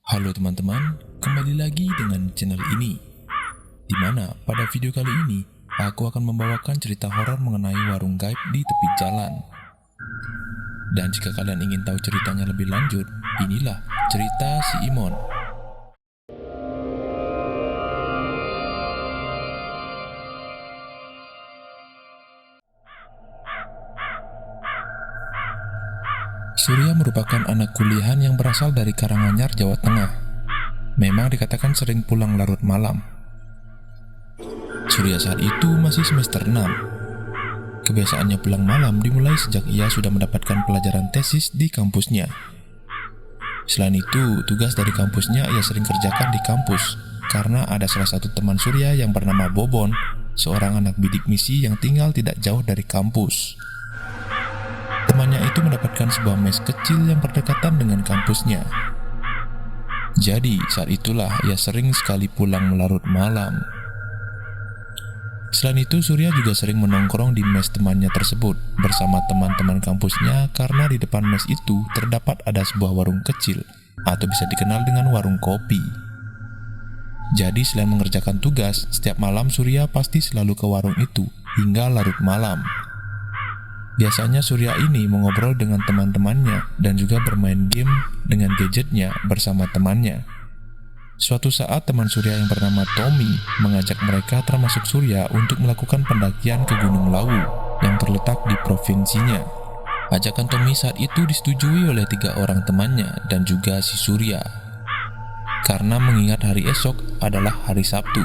Halo teman-teman, kembali lagi dengan channel ini, di mana pada video kali ini aku akan membawakan cerita horor mengenai warung gaib di tepi jalan. Dan jika kalian ingin tahu ceritanya lebih lanjut, inilah cerita si Imon. Surya merupakan anak kuliahan yang berasal dari Karanganyar, Jawa Tengah. Memang dikatakan sering pulang larut malam. Surya saat itu masih semester 6. Kebiasaannya pulang malam dimulai sejak ia sudah mendapatkan pelajaran tesis di kampusnya. Selain itu, tugas dari kampusnya ia sering kerjakan di kampus karena ada salah satu teman Surya yang bernama Bobon, seorang anak bidik misi yang tinggal tidak jauh dari kampus. Temannya itu mendapatkan sebuah mes kecil yang berdekatan dengan kampusnya. Jadi saat itulah ia sering sekali pulang larut malam. Selain itu, Surya juga sering menongkrong di mes temannya tersebut bersama teman-teman kampusnya karena di depan mes itu terdapat ada sebuah warung kecil atau bisa dikenal dengan warung kopi. Jadi selain mengerjakan tugas, setiap malam Surya pasti selalu ke warung itu hingga larut malam. Biasanya Surya ini mengobrol dengan teman-temannya dan juga bermain game dengan gadgetnya bersama temannya. Suatu saat teman Surya yang bernama Tommy mengajak mereka termasuk Surya untuk melakukan pendakian ke Gunung Lawu yang terletak di provinsinya. Ajakan Tommy saat itu disetujui oleh 3 orang temannya dan juga si Surya, karena mengingat hari esok adalah hari Sabtu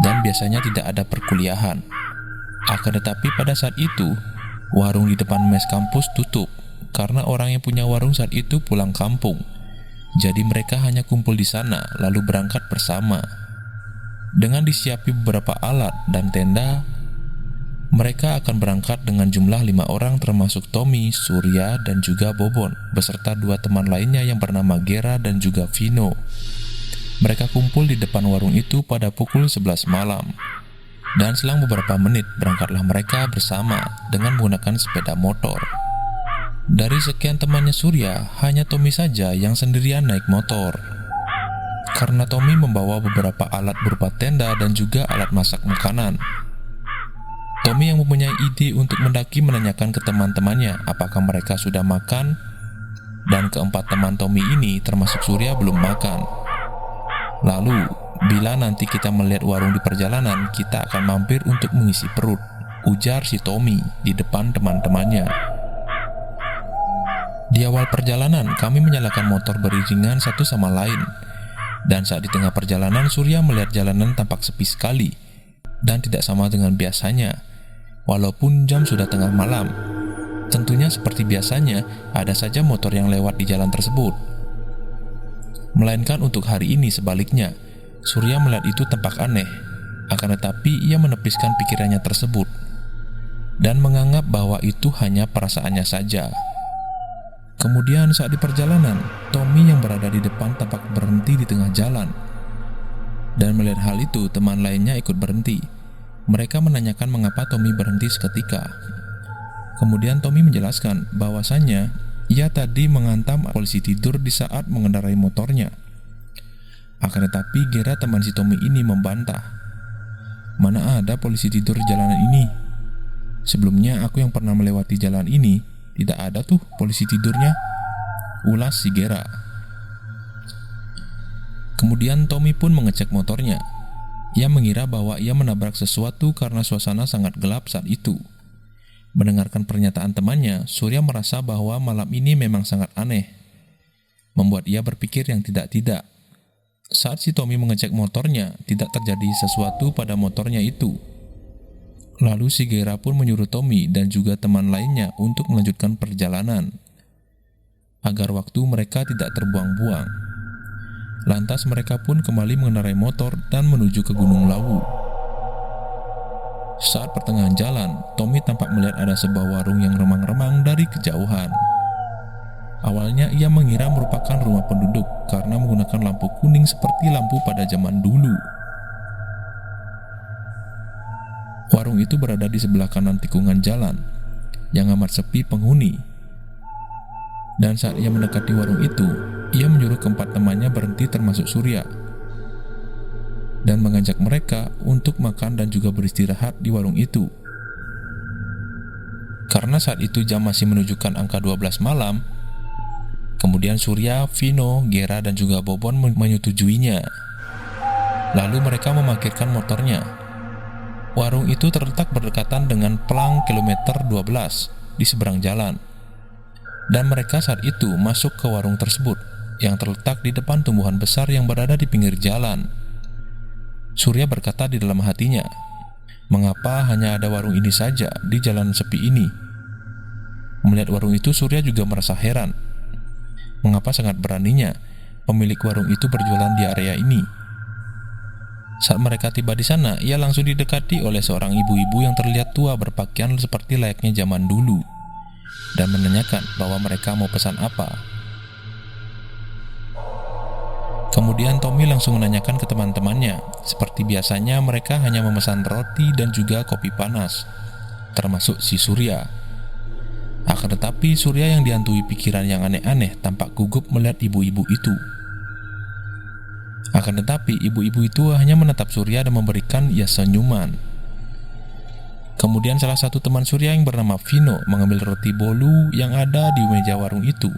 dan biasanya tidak ada perkuliahan. Akan tetapi pada saat itu warung di depan mes kampus tutup karena orang yang punya warung saat itu pulang kampung. Jadi mereka hanya kumpul di sana lalu berangkat bersama. Dengan disiapi beberapa alat dan tenda, mereka akan berangkat dengan jumlah 5 orang termasuk Tommy, Surya, dan juga Bobon beserta 2 teman lainnya yang bernama Gera dan juga Vino. Mereka kumpul di depan warung itu pada pukul 11 malam. Dan selang beberapa menit berangkatlah mereka bersama dengan menggunakan sepeda motor. Dari sekian temannya Surya, hanya Tommy saja yang sendirian naik motor. Karena Tommy membawa beberapa alat berupa tenda dan juga alat masak makanan. Tommy yang mempunyai ide untuk mendaki menanyakan ke teman-temannya apakah mereka sudah makan. Dan keempat teman Tommy ini termasuk Surya belum makan. Lalu, bila nanti kita melihat warung di perjalanan, kita akan mampir untuk mengisi perut, ujar si Tommy di depan teman-temannya. Di awal perjalanan, kami menyalakan motor beriringan satu sama lain. Dan saat di tengah perjalanan, Surya melihat jalanan tampak sepi sekali dan tidak sama dengan biasanya. Walaupun jam sudah tengah malam, tentunya seperti biasanya ada saja motor yang lewat di jalan tersebut. Melainkan untuk hari ini sebaliknya, Surya melihat itu tampak aneh. Akan tetapi ia menepiskan pikirannya tersebut dan menganggap bahwa itu hanya perasaannya saja. Kemudian saat di perjalanan, Tommy yang berada di depan tampak berhenti di tengah jalan. Dan melihat hal itu, teman lainnya ikut berhenti. Mereka menanyakan mengapa Tommy berhenti seketika. Kemudian Tommy menjelaskan bahwasannya ia tadi mengantam polisi tidur di saat mengendarai motornya. Akan tetapi Gera teman si Tommy ini membantah. Mana ada polisi tidur di jalanan ini? Sebelumnya aku yang pernah melewati jalan ini, tidak ada tuh polisi tidurnya, ulas si Gera. Kemudian Tommy pun mengecek motornya. Ia mengira bahwa ia menabrak sesuatu karena suasana sangat gelap saat itu. Mendengarkan pernyataan temannya, Surya merasa bahwa malam ini memang sangat aneh, membuat ia berpikir yang tidak-tidak. Saat si Tommy mengecek motornya, tidak terjadi sesuatu pada motornya itu. Lalu si Gera pun menyuruh Tommy dan juga teman lainnya untuk melanjutkan perjalanan agar waktu mereka tidak terbuang-buang. Lantas mereka pun kembali mengendarai motor dan menuju ke Gunung Lawu. Saat pertengahan jalan, Tommy tampak melihat ada sebuah warung yang remang-remang dari kejauhan. Awalnya ia mengira merupakan rumah penduduk karena menggunakan lampu kuning seperti lampu pada zaman dulu. Warung itu berada di sebelah kanan tikungan jalan yang amat sepi penghuni. Dan saat ia mendekati warung itu, ia menyuruh keempat temannya sendiri termasuk Surya, dan mengajak mereka untuk makan dan juga beristirahat di warung itu. Karena saat itu jam masih menunjukkan angka 12 malam, kemudian Surya, Vino, Gera, dan juga Bobon menyetujuinya. Lalu mereka memarkirkan motornya. Warung itu terletak berdekatan dengan pelang kilometer 12 di seberang jalan. Dan mereka saat itu masuk ke warung tersebut yang terletak di depan tumbuhan besar yang berada di pinggir jalan. Surya berkata di dalam hatinya, mengapa hanya ada warung ini saja di jalan sepi ini? Melihat warung itu, Surya juga merasa heran. Mengapa sangat beraninya pemilik warung itu berjualan di area ini? Saat mereka tiba di sana, ia langsung didekati oleh seorang ibu-ibu yang terlihat tua berpakaian seperti layaknya zaman dulu, dan menanyakan bahwa mereka mau pesan apa. Kemudian Tommy langsung menanyakan ke teman-temannya. Seperti biasanya, mereka hanya memesan roti dan juga kopi panas, termasuk si Surya. Akan tetapi Surya yang dihantui pikiran yang aneh-aneh tampak gugup melihat ibu-ibu itu. Akan tetapi ibu-ibu itu hanya menatap Surya dan memberikan ia senyuman. Kemudian salah satu teman Surya yang bernama Vino mengambil roti bolu yang ada di meja warung itu.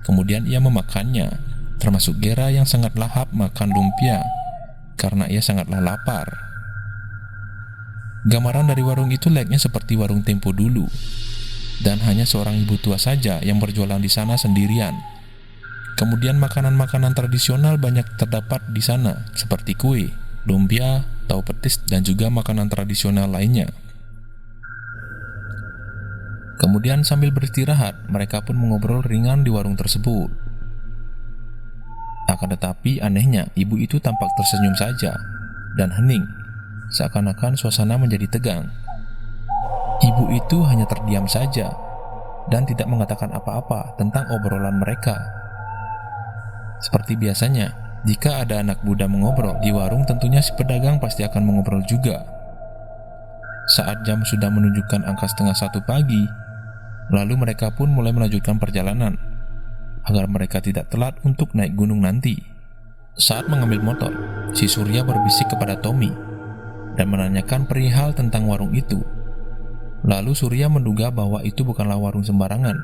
Kemudian ia memakannya, termasuk Gera yang sangat lahap makan lumpia karena ia sangatlah lapar. Gambaran dari warung itu layaknya seperti warung Tempo dulu, dan hanya seorang ibu tua saja yang berjualan di sana sendirian. Kemudian makanan-makanan tradisional banyak terdapat di sana, seperti kue, lumpia, tahu petis, dan juga makanan tradisional lainnya. Kemudian sambil beristirahat, mereka pun mengobrol ringan di warung tersebut. Akan tetapi anehnya, ibu itu tampak tersenyum saja dan hening, seakan-akan suasana menjadi tegang. Ibu itu hanya terdiam saja dan tidak mengatakan apa-apa tentang obrolan mereka. Seperti biasanya, jika ada anak muda mengobrol di warung, tentunya si pedagang pasti akan mengobrol juga. Saat jam sudah menunjukkan angka 12:30 pagi, lalu mereka pun mulai melanjutkan perjalanan agar mereka tidak telat untuk naik gunung nanti. Saat mengambil motor, si Surya berbisik kepada Tommy dan menanyakan perihal tentang warung itu. Lalu Surya menduga bahwa itu bukanlah warung sembarangan.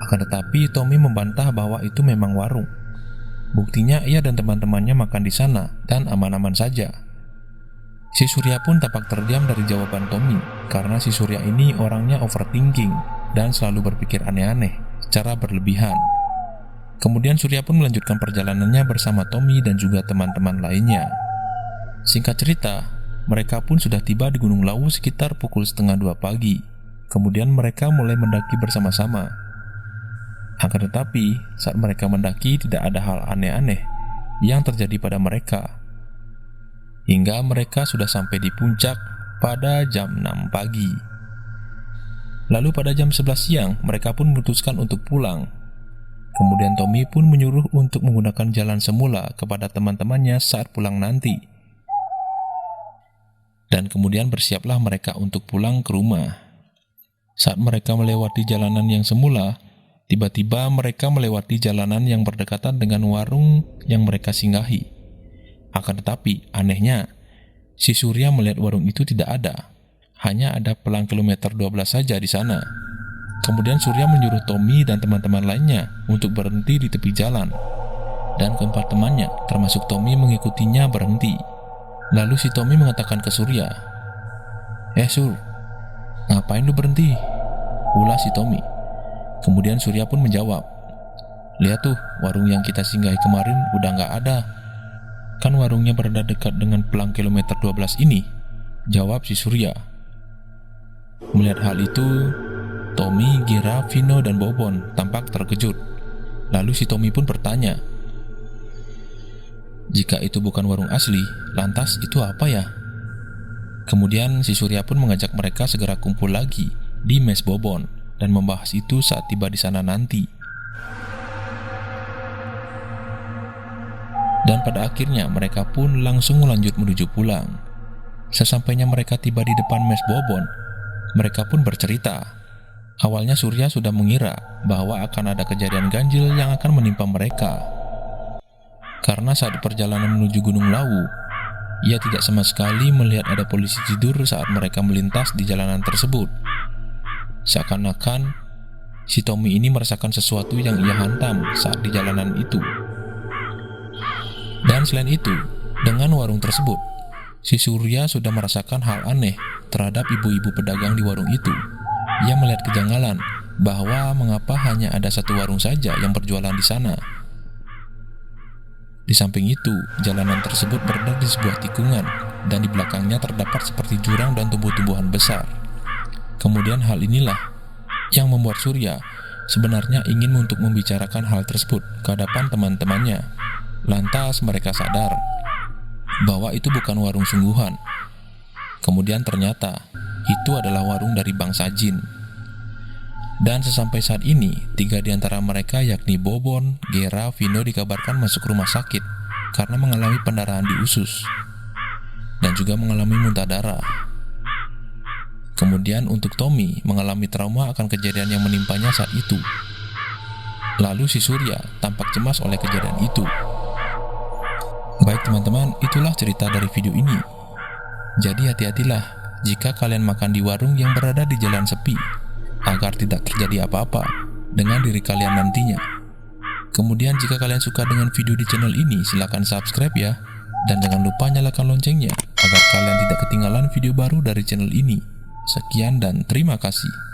Akan tetapi Tommy membantah bahwa itu memang warung. Buktinya ia dan teman-temannya makan di sana dan aman-aman saja. Si Surya pun tampak terdiam dari jawaban Tommy, karena si Surya ini orangnya overthinking dan selalu berpikir aneh-aneh secara berlebihan. Kemudian Surya pun melanjutkan perjalanannya bersama Tommy dan juga teman-teman lainnya. Singkat cerita, mereka pun sudah tiba di Gunung Lawu sekitar pukul 1:30 pagi. Kemudian mereka mulai mendaki bersama-sama. Akan tetapi, saat mereka mendaki tidak ada hal aneh-aneh yang terjadi pada mereka, hingga mereka sudah sampai di puncak pada jam 6 pagi. Lalu pada jam 11 siang, mereka pun memutuskan untuk pulang. Kemudian Tommy pun menyuruh untuk menggunakan jalan semula kepada teman-temannya saat pulang nanti. Dan kemudian bersiaplah mereka untuk pulang ke rumah. Saat mereka melewati jalanan yang semula, tiba-tiba mereka melewati jalanan yang berdekatan dengan warung yang mereka singgahi. Akan tetapi, anehnya, si Surya melihat warung itu tidak ada. Hanya ada pelang kilometer 12 saja di sana. Kemudian Surya menyuruh Tommy dan teman-teman lainnya untuk berhenti di tepi jalan. Dan keempat temannya, termasuk Tommy, mengikutinya berhenti. Lalu si Tommy mengatakan ke Surya, Sur, ngapain lu berhenti?" ulas si Tommy. Kemudian Surya pun menjawab, "Lihat tuh, warung yang kita singgahi kemarin udah nggak ada. Kan warungnya berada dekat dengan pelang kilometer 12 ini," jawab si Surya. Melihat hal itu, Tommy, Gera, Vino, dan Bobon tampak terkejut. Lalu si Tommy pun bertanya, "Jika itu bukan warung asli, lantas itu apa ya?" Kemudian si Surya pun mengajak mereka segera kumpul lagi di mes Bobon dan membahas itu saat tiba di sana nanti. Dan pada akhirnya mereka pun langsung lanjut menuju pulang. Sesampainya mereka tiba di depan mes Bobon, mereka pun bercerita. Awalnya Surya sudah mengira bahwa akan ada kejadian ganjil yang akan menimpa mereka. karena saat perjalanan menuju Gunung Lawu, ia tidak sama sekali melihat ada polisi tidur saat mereka melintas di jalanan tersebut. Seakan-akan si Tommy ini merasakan sesuatu yang ia hantam saat di jalanan itu. Dan selain itu, dengan warung tersebut, si Surya sudah merasakan hal aneh terhadap ibu-ibu pedagang di warung itu. Ia melihat kejanggalan bahwa mengapa hanya ada satu warung saja yang berjualan di sana. Di samping itu, jalanan tersebut berada di sebuah tikungan dan di belakangnya terdapat seperti jurang dan tumbuh-tumbuhan besar. Kemudian hal inilah yang membuat Surya sebenarnya ingin untuk membicarakan hal tersebut ke hadapan teman-temannya. Lantas mereka sadar bahwa itu bukan warung sungguhan. Kemudian ternyata itu adalah warung dari bangsa jin. Dan sesampai saat ini, 3 di antara mereka yakni Bobon, Gera, Vino dikabarkan masuk rumah sakit karena mengalami pendarahan di usus dan juga mengalami muntah darah. Kemudian untuk Tommy mengalami trauma akan kejadian yang menimpanya saat itu. Lalu si Surya tampak cemas oleh kejadian itu. Baik teman-teman, itulah cerita dari video ini. Jadi hati-hatilah jika kalian makan di warung yang berada di jalan sepi, agar tidak terjadi apa-apa dengan diri kalian nantinya. Kemudian jika kalian suka dengan video di channel ini, silahkan subscribe ya. Dan jangan lupa nyalakan loncengnya, agar kalian tidak ketinggalan video baru dari channel ini. Sekian dan terima kasih.